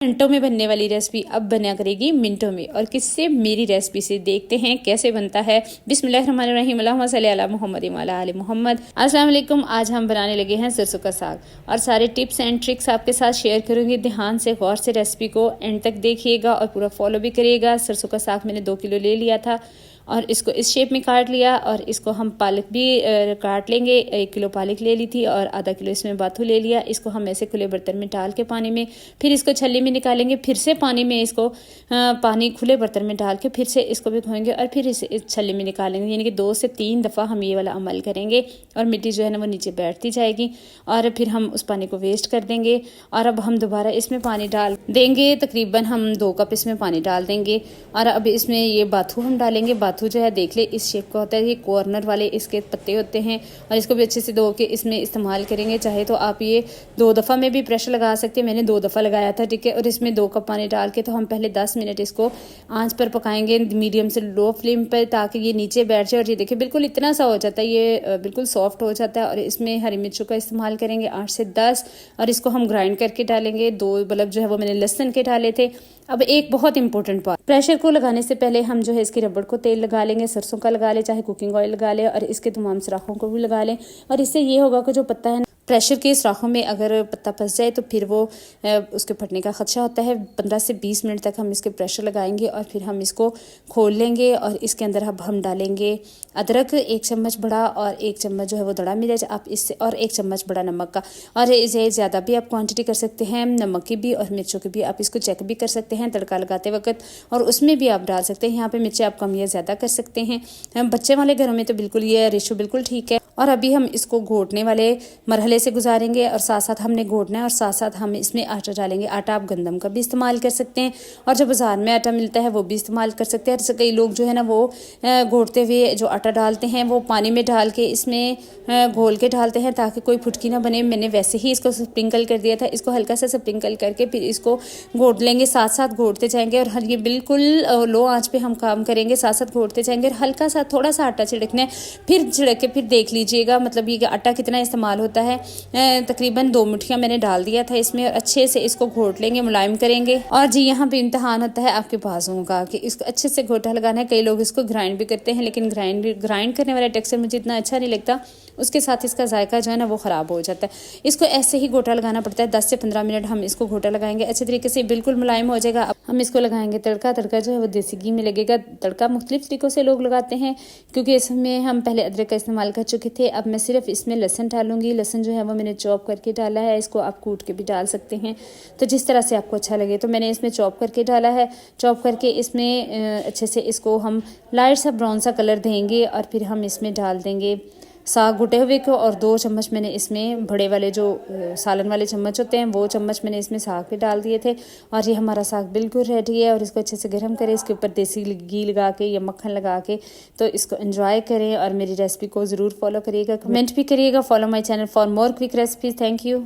मिनटों में बनने वाली रेसिपी अब बना करेगी मिनटों में। और किससे? मेरी रेसिपी से। देखते हैं कैसे बनता है। बिस्मिल्लाहिर्रहमानिर्रहीम, अल्लाहुम्मा सल्ली अला मुहम्मद व अला आलि मुहम्मद। अस्सलाम वालेकुम। आज हम बनाने लगे हैं सरसों का साग और सारे टिप्स एंड ट्रिक्स आपके साथ शेयर करूंगी। ध्यान से गौर से रेसिपी को एंड तक देखिएगा और पूरा फॉलो भी करिएगा। सरसों का साग मैंने 2 किलो ले लिया था और इसको इस शेप में काट लिया। और इसको हम पालक भी काट लेंगे। 1 किलो पालक ले ली थी और आधा किलो इसमें बाथू ले लिया। इसको हम ऐसे खुले बर्तन में डाल के पानी में, फिर इसको छल्ली में निकालेंगे। फिर से पानी में इसको पानी खुले बर्तन में डाल के फिर से इसको भी धोएंगे और फिर इस छल्ली में निकालेंगे। यानी कि 2 से 3 दफ़ा हम ये वाला अमल करेंगे और मिट्टी जो है ना वो नीचे बैठती जाएगी और फिर हम उस पानी को वेस्ट कर देंगे। और अब हम दोबारा इसमें पानी डाल देंगे। तकरीबन हम 2 कप इसमें पानी डाल देंगे। और अब इसमें ये बाथू हम डालेंगे। बाथू जो है देख ले इस शेप का होता है। ये कॉर्नर वाले इसके पत्ते होते हैं और इसको भी अच्छे से धो के इसमें इस्तेमाल करेंगे। चाहे तो आप ये 2 दफ़ा में भी प्रेशर लगा सकते हैं। मैंने 2 दफ़ा लगाया था, ठीक है। और इसमें 2 कप पानी डाल के तो हम पहले 10 मिनट इसको आंच पर पकाएंगे, मीडियम से लो फ्लेम पर, ताकि ये नीचे बैठ जाए। और ये देखिए बिल्कुल इतना सा हो जाता है, ये बिल्कुल सॉफ्ट हो जाता है। और इसमें हरी मिर्चों का इस्तेमाल करेंगे 8 से 10 और इसको हम ग्राइंड करके डालेंगे। 2 बल्ब जो है वो मैंने लहसुन के डाले थे। अब एक बहुत इंपॉर्टेंट बात, प्रेशर को लगाने से पहले हम जो है इसकी रबड़ को तेल लगा लेंगे। सरसों का लगा ले, चाहे कुकिंग ऑयल लगा ले, और इसके तमाम सुराखों को भी लगा लें। और इससे ये होगा कि जो पत्ता है प्रेशर के सुराखों में अगर पत्ता फंस जाए तो फिर वो उसके फटने का खदशा होता है। 15 से 20 मिनट तक हम इसके प्रेशर लगाएंगे और फिर हम इसको खोल लेंगे। और इसके अंदर अब हम डालेंगे अदरक 1 चम्मच बड़ा और 1 चम्मच जो है वो दड़ा मिर्च आप इससे, और 1 चम्मच बड़ा नमक का। और इसे ज़्यादा भी आप क्वांटिटी कर सकते हैं नमक की भी और मिर्चों की भी। आप इसको चेक भी कर सकते हैं तड़का लगाते वक्त, और उसमें भी आप डाल सकते हैं। यहाँ पे मिर्चें आप कम या ज़्यादा कर सकते हैं। बच्चे वाले घरों में तो बिल्कुल ये रेशो बिल्कुल ठीक है। और अभी हम इसको घोटने वाले मरहले से गुजारेंगे और साथ साथ हमने घोटना है और साथ साथ हम इसमें आटा डालेंगे। आटा आप गंदम का भी इस्तेमाल कर सकते हैं और जो बाज़ार में आटा मिलता है वो भी इस्तेमाल कर सकते हैं। जैसे कई लोग जो है ना वो घोटते हुए जो आटा डालते हैं वो पानी में डाल के इसमें घोल के डालते हैं ताकि कोई फुटकी ना बने। मैंने वैसे ही इसको स्प्रिंकल कर दिया था। इसको हल्का सा स्प्रिंकल करके फिर इसको घोट लेंगे। साथ साथ घोटते जाएंगे और ये बिल्कुल लो आँच पे हम काम करेंगे। साथ साथ घोटते जाएंगे और हल्का सा थोड़ा सा आटा छिड़कना है। फिर छिड़क के फिर देख लीजिएगा मतलब ये आटा कितना इस्तेमाल होता है। तकरीबन 2 मुट्ठियाँ मैंने डाल दिया था इसमें और अच्छे से इसको घोट लेंगे, मुलायम करेंगे। और जी यहाँ पे इम्तहान होता है आपके बाजुओं का कि इसको अच्छे से घोटा लगाना है। कई लोग इसको ग्राइंड भी करते हैं, लेकिन ग्राइंड करने वाला टेक्सचर मुझे इतना अच्छा नहीं लगता। उसके साथ इसका जायका जो है ना वो ख़राब हो जाता है। इसको ऐसे ही घोटा लगाना पड़ता है। 10 से 15 मिनट हम इसको घोटा लगाएंगे अच्छे तरीके से, बिल्कुल मुलायम हो जाएगा। अब हम इसको लगाएंगे तड़का। तड़का जो है वो देसी घी में लगेगा। तड़का मुख्तलिफ तरीक़ों से लोग लगाते हैं क्योंकि इसमें हम पहले अदरक का इस्तेमाल कर चुके थे। अब मैं सिर्फ इसमें लहसुन डालूंगी। लहसुन जो है वो मैंने चॉप करके डाला है। इसको आप कूट के भी डाल सकते हैं, तो जिस तरह से आपको अच्छा लगे। तो मैंने इसमें चॉप करके डाला है। चॉप करके इसमें अच्छे से इसको हम लाइट सा ब्राउन सा कलर देंगे और फिर हम इसमें डाल देंगे साग घुटे हुए को। और 2 चम्मच मैंने इसमें बड़े वाले जो सालन वाले चम्मच होते हैं वो चम्मच मैंने इसमें साग पे डाल दिए थे। और ये हमारा साग बिल्कुल रेडी है। और इसको अच्छे से गर्म करें, इसके ऊपर देसी घी लगा के या मक्खन लगा के, तो इसको एंजॉय करें। और मेरी रेसिपी को ज़रूर फॉलो करिएगा, कमेंट भी करिएगा। Follow my channel for more quick recipes. Thank you.